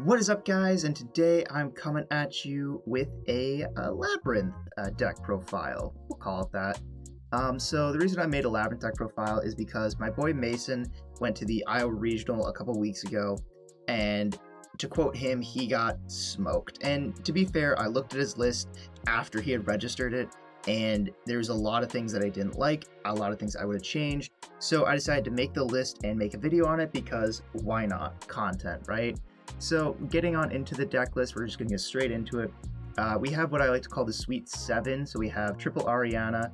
What is up, guys? And today I'm coming at you with a Labrynth deck profile. We'll call it that. So the reason I made a Labrynth deck profile is because my boy Mason went to the Iowa Regional a couple weeks ago, and to quote him, he got smoked. And to be fair, I looked at his list after he had registered it, and there's a lot of things that I didn't like, a lot of things I would have changed. So I decided to make the list and make a video on it because why not? Content, right? So getting on into the deck list, we're just going to get straight into it. We have what I like to call the Sweet 7. So we have triple Ariana,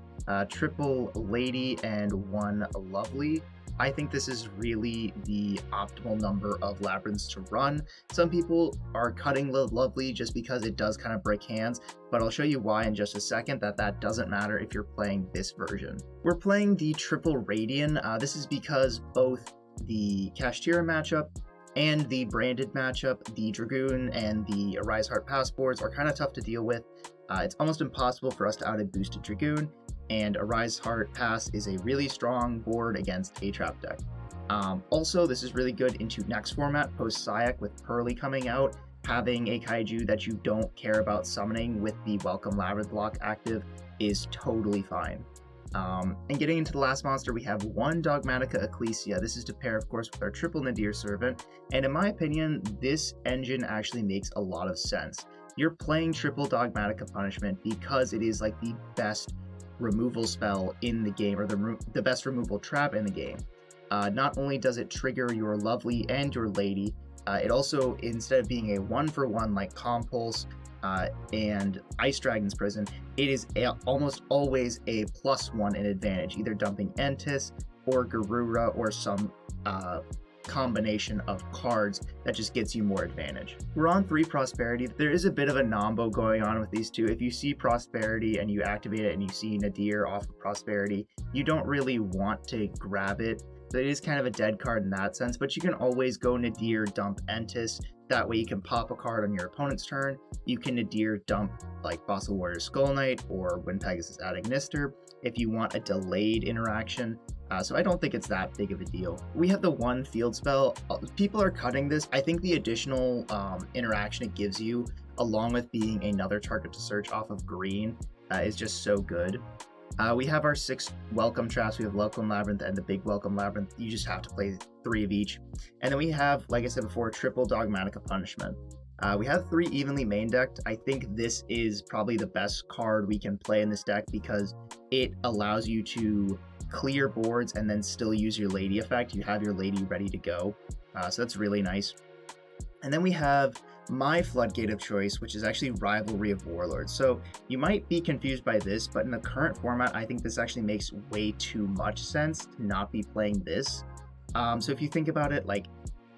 triple Lady, and one Lovely. I think this is really the optimal number of Labrynths to run. Some people are cutting the Lovely just because it does kind of break hands, but I'll show you why in just a second that doesn't matter if you're playing this version. We're playing the triple Radian. This is because both the Kashtira matchup and the branded matchup, the Dragoon and the Arise Heart Passports, are kind of tough to deal with. It's almost impossible for us to out a boosted Dragoon, and Arise Heart Pass is a really strong board against a trap deck. Also, this is really good into next format, post Syac with Pearly coming out. Having a kaiju that you don't care about summoning with the Welcome Labrynth block active is totally fine. And getting into the last monster, we have one Dogmatica Ecclesia. This is to pair, of course, with our triple Nadir Servant, and in my opinion, this engine actually makes a lot of sense. You're playing triple Dogmatica Punishment because it is like the best removal spell in the game, or the best removal trap in the game. Not only does it trigger your Lovely and your Lady, it also, instead of being a 1-for-1 like Compulse and Ice Dragon's Prison, it is almost always a +1 in advantage, either dumping Entis or Garura or some combination of cards that just gets you more advantage. We're on 3 Prosperity. There is a bit of a nombo going on with these two. If you see Prosperity and you activate it and you see Nadir off of Prosperity, you don't really want to grab it. So it is kind of a dead card in that sense, but you can always go Nadir, dump Entis. That way you can pop a card on your opponent's turn. You can Nadir dump like Fossil Warrior Skull Knight or when Pegasus adding Nister if you want a delayed interaction. So I don't think it's that big of a deal. We have the one field spell. People are cutting this. I think the additional interaction it gives you, along with being another target to search off of green, is just so good. We have our 6 welcome traps. We have Welcome Labrynth and the big Welcome Labrynth. You just have to play 3 of each. And then we have, like I said before, triple Dogmatica Punishment. We have 3 evenly main decked. I think this is probably the best card we can play in this deck because it allows you to clear boards and then still use your Lady effect. You have your Lady ready to go. So that's really nice. And then we have my Floodgate of choice, which is actually Rivalry of Warlords. So you might be confused by this, but in the current format, I think this actually makes way too much sense to not be playing this. So if you think about it, like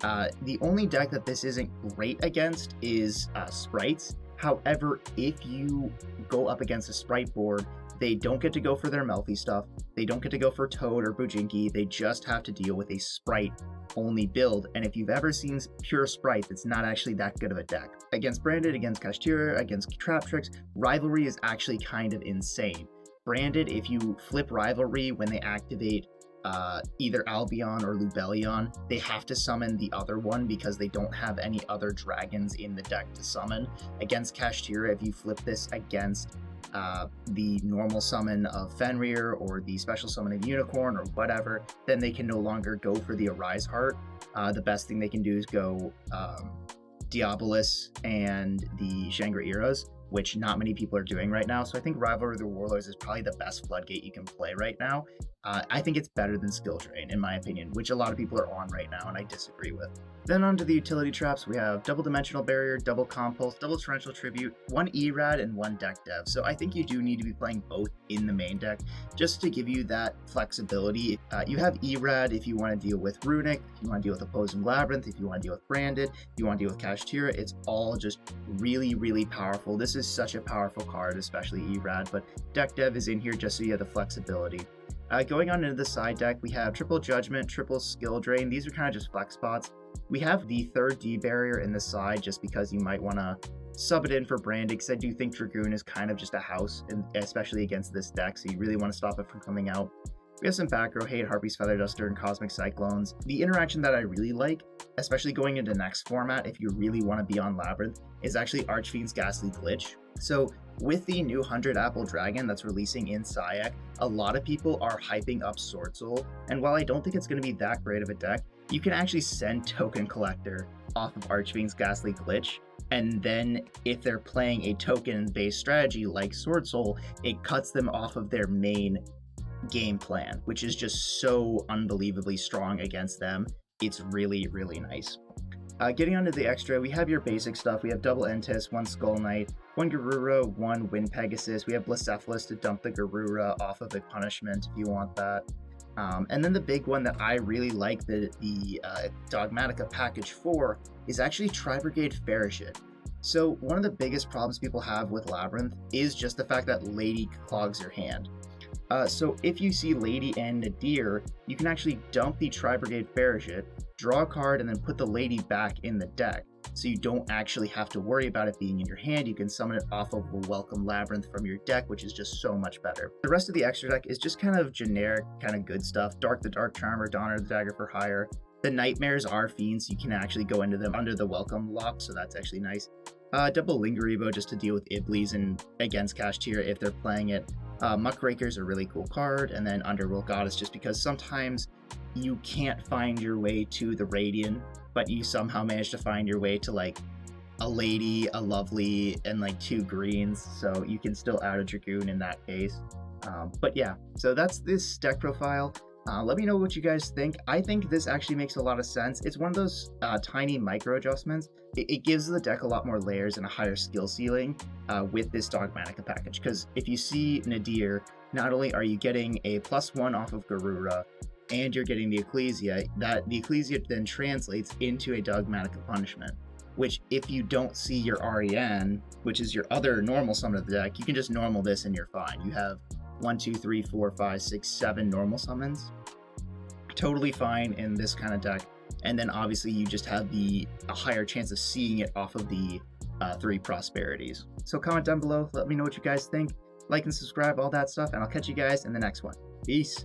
the only deck that this isn't great against is Sprites. However, if you go up against a Sprite board, they don't get to go for their Melfi stuff. They don't get to go for Toad or Bujinki. They just have to deal with a Sprite-only build. And if you've ever seen pure Sprite, it's not actually that good of a deck. Against Branded, against Kashtira, against Trap Tricks, Rivalry is actually kind of insane. Branded, if you flip Rivalry when they activate either Albion or Lubellion, they have to summon the other one because they don't have any other dragons in the deck to summon. Against Kashtira, if you flip this against the normal summon of Fenrir or the special summon of Unicorn or whatever, then they can no longer go for the Arise Heart. The best thing they can do is go Diabolus and the Shangri-Eras, which not many people are doing right now. So I think Rivalry of the Warlords is probably the best Floodgate you can play right now. I think it's better than Skill Drain, in my opinion, which a lot of people are on right now, and I disagree with. Then onto the utility traps, we have double Dimensional Barrier, double Compulse, double Torrential Tribute, 1 ERAD, and 1 Deck Dev. So I think you do need to be playing both in the main deck, just to give you that flexibility. You have ERAD if you want to deal with Runic, if you want to deal with Opposing Labrynth, if you want to deal with Branded, if you want to deal with Kashtira. It's all just really, really powerful. This is such a powerful card, especially ERAD, but Deck Dev is in here just so you have the flexibility. Going on into the side deck, we have triple Judgment, triple Skill Drain. These are kind of just flex spots. We have the 3rd D barrier in the side just because you might want to sub it in for Branded, because I do think Dragoon is kind of just a house, and especially against this deck, so you really want to stop it from coming out. We have some back row hate, Harpy's Feather Duster, and Cosmic Cyclones. The interaction that I really like, especially going into next format if you really want to be on Labrynth, is actually Archfiend's Ghastly Glitch. So with the new 100 Apple Dragon that's releasing in Syac, a lot of people are hyping up Sword Soul, and while I don't think it's going to be that great of a deck, you can actually send Token Collector off of Archfiend's Ghastly Glitch, and then if they're playing a token-based strategy like Sword Soul, it cuts them off of their main game plan, which is just so unbelievably strong against them. It's really, really nice. Getting onto the extra, we have your basic stuff. We have double Entis, one Skull Knight, one Garura, one Wind Pegasus. We have Blacephalus to dump the Garura off of a punishment if you want that. And then the big one that I really like, the Dogmatica Package 4, is actually Tri-Brigade Ferrishit. So one of the biggest problems people have with Labrynth is just the fact that Lady clogs your hand. So if you see Lady and Nadir, you can actually dump the Tri-Brigade Ferrishit, draw a card, and then put the Lady back in the deck. So you don't actually have to worry about it being in your hand. You can summon it off of a Welcome Labrynth from your deck, which is just so much better. The rest of the extra deck is just kind of generic, kind of good stuff. Dark the Dark Charmer, Donner the Dagger for Hire. The Nightmares are fiends. You can actually go into them under the Welcome lock, so that's actually nice. Double Lingeribo just to deal with Iblis and against Kashtira if they're playing it. Muckraker's a really cool card, and then Underworld Goddess just because sometimes you can't find your way to the Radiant, but you somehow manage to find your way to like a Lady, a Lovely, and like 2 greens, so you can still add a Dragoon in that case. But yeah, so that's this deck profile. Let me know what you guys think. I think this actually makes a lot of sense. It's one of those tiny micro adjustments. It gives the deck a lot more layers and a higher skill ceiling with this Dogmatica package. Because if you see Nadir, not only are you getting a +1 off of Garura, and you're getting the Ecclesia, the Ecclesia then translates into a Dogmatica punishment. Which if you don't see your REN, which is your other normal summon of the deck, you can just normal this and you're fine. You have 1, 2, 3, 4, 5, 6, 7 normal summons. Totally fine in this kind of deck. And then obviously you just have a higher chance of seeing it off of the 3 prosperities. So comment down below, let me know what you guys think. Like and subscribe, all that stuff, and I'll catch you guys in the next one. Peace.